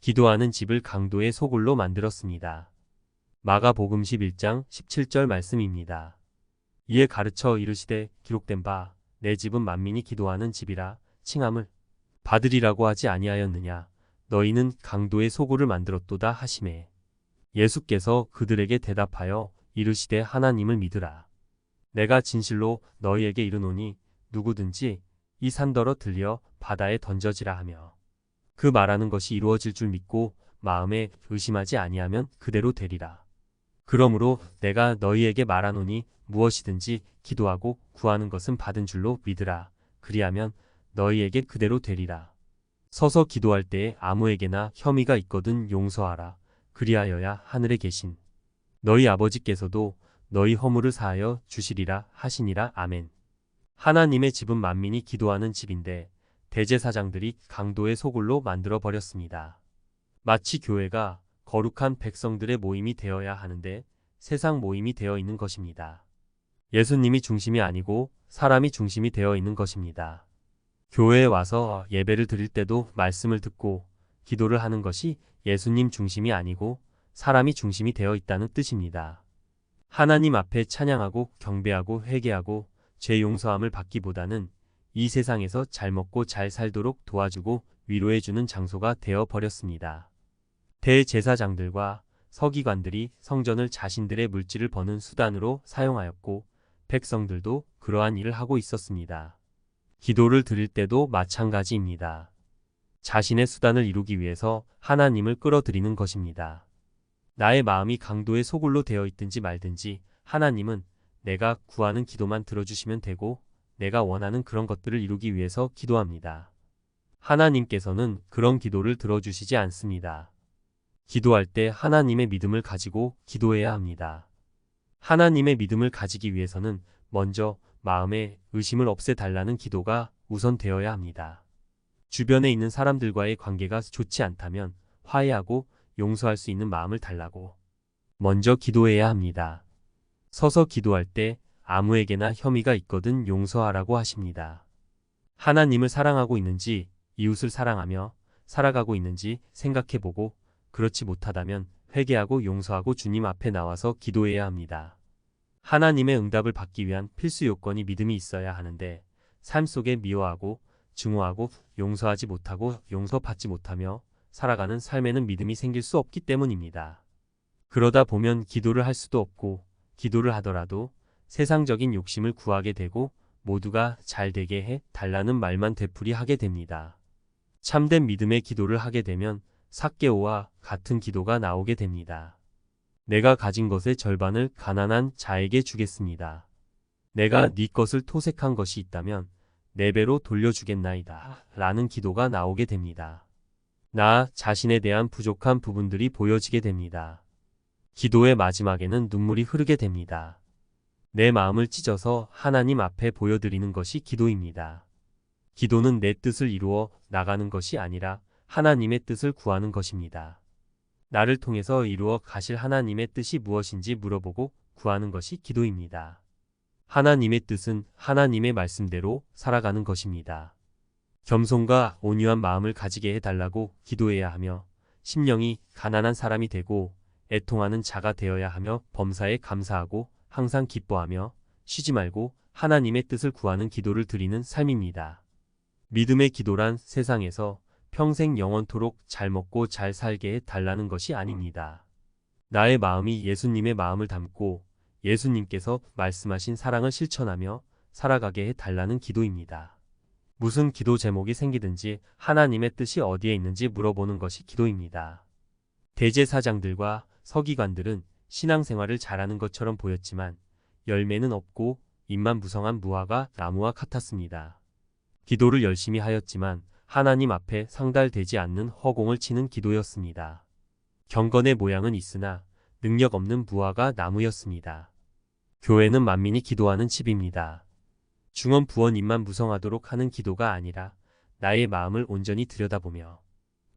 기도하는 집을 강도의 소굴로 만들었습니다. 마가복음 11장 17절 말씀입니다. 이에 가르쳐 이르시되 기록된 바 내 집은 만민이 기도하는 집이라 칭함을 받으리라고 하지 아니하였느냐. 너희는 강도의 소굴을 만들었도다 하시매 예수께서 그들에게 대답하여 이르시되 하나님을 믿으라. 내가 진실로 너희에게 이르노니 누구든지 이 산더러 들려 바다에 던져지라 하며 그 말하는 것이 이루어질 줄 믿고 마음에 의심하지 아니하면 그대로 되리라. 그러므로 내가 너희에게 말하노니 무엇이든지 기도하고 구하는 것은 받은 줄로 믿으라. 그리하면 너희에게 그대로 되리라. 서서 기도할 때에 아무에게나 혐의가 있거든 용서하라. 그리하여야 하늘에 계신 너희 아버지께서도 너희 허물을 사하여 주시리라 하시니라. 아멘. 하나님의 집은 만민이 기도하는 집인데 대제사장들이 강도의 소굴로 만들어 버렸습니다. 마치 교회가 거룩한 백성들의 모임이 되어야 하는데 세상 모임이 되어 있는 것입니다. 예수님이 중심이 아니고 사람이 중심이 되어 있는 것입니다. 교회에 와서 예배를 드릴 때도 말씀을 듣고 기도를 하는 것이 예수님 중심이 아니고 사람이 중심이 되어 있다는 뜻입니다. 하나님 앞에 찬양하고 경배하고 회개하고 죄 용서함을 받기보다는 이 세상에서 잘 먹고 잘 살도록 도와주고 위로해주는 장소가 되어 버렸습니다. 대제사장들과 서기관들이 성전을 자신들의 물질을 버는 수단으로 사용하였고 백성들도 그러한 일을 하고 있었습니다. 기도를 드릴 때도 마찬가지입니다. 자신의 수단을 이루기 위해서 하나님을 끌어들이는 것입니다. 나의 마음이 강도의 소굴로 되어 있든지 말든지 하나님은 내가 구하는 기도만 들어주시면 되고 내가 원하는 그런 것들을 이루기 위해서 기도합니다. 하나님께서는 그런 기도를 들어주시지 않습니다. 기도할 때 하나님의 믿음을 가지고 기도해야 합니다. 하나님의 믿음을 가지기 위해서는 먼저 마음에 의심을 없애달라는 기도가 우선 되어야 합니다. 주변에 있는 사람들과의 관계가 좋지 않다면 화해하고 용서할 수 있는 마음을 달라고 먼저 기도해야 합니다. 서서 기도할 때 아무에게나 혐의가 있거든 용서하라고 하십니다. 하나님을 사랑하고 있는지 이웃을 사랑하며 살아가고 있는지 생각해보고 그렇지 못하다면 회개하고 용서하고 주님 앞에 나와서 기도해야 합니다. 하나님의 응답을 받기 위한 필수 요건이 믿음이 있어야 하는데 삶 속에 미워하고 증오하고 용서하지 못하고 용서받지 못하며 살아가는 삶에는 믿음이 생길 수 없기 때문입니다. 그러다 보면 기도를 할 수도 없고 기도를 하더라도 세상적인 욕심을 구하게 되고 모두가 잘 되게 해 달라는 말만 되풀이하게 됩니다. 참된 믿음의 기도를 하게 되면 삭개오와 같은 기도가 나오게 됩니다. 내가 가진 것의 절반을 가난한 자에게 주겠습니다. 내가 네 것을 토색한 것이 있다면 4배로 돌려주겠나이다. 라는 기도가 나오게 됩니다. 나 자신에 대한 부족한 부분들이 보여지게 됩니다. 기도의 마지막에는 눈물이 흐르게 됩니다. 내 마음을 찢어서 하나님 앞에 보여드리는 것이 기도입니다. 기도는 내 뜻을 이루어 나가는 것이 아니라 하나님의 뜻을 구하는 것입니다. 나를 통해서 이루어 가실 하나님의 뜻이 무엇인지 물어보고 구하는 것이 기도입니다. 하나님의 뜻은 하나님의 말씀대로 살아가는 것입니다. 겸손과 온유한 마음을 가지게 해달라고 기도해야 하며 심령이 가난한 사람이 되고 애통하는 자가 되어야 하며 범사에 감사하고 항상 기뻐하며 쉬지 말고 하나님의 뜻을 구하는 기도를 드리는 삶입니다. 믿음의 기도란 세상에서 평생 영원토록 잘 먹고 잘 살게 해달라는 것이 아닙니다. 나의 마음이 예수님의 마음을 담고 예수님께서 말씀하신 사랑을 실천하며 살아가게 해달라는 기도입니다. 무슨 기도 제목이 생기든지 하나님의 뜻이 어디에 있는지 물어보는 것이 기도입니다. 대제사장들과 서기관들은 신앙생활을 잘하는 것처럼 보였지만 열매는 없고 잎만 무성한 무화과 나무와 같았습니다. 기도를 열심히 하였지만 하나님 앞에 상달되지 않는 허공을 치는 기도였습니다. 경건의 모양은 있으나 능력 없는 무화과 나무였습니다. 교회는 만민이 기도하는 집입니다. 중언부언 입만 무성하도록 하는 기도가 아니라 나의 마음을 온전히 들여다보며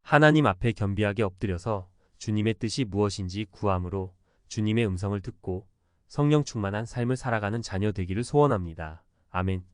하나님 앞에 겸비하게 엎드려서 주님의 뜻이 무엇인지 구함으로 주님의 음성을 듣고 성령 충만한 삶을 살아가는 자녀 되기를 소원합니다. 아멘.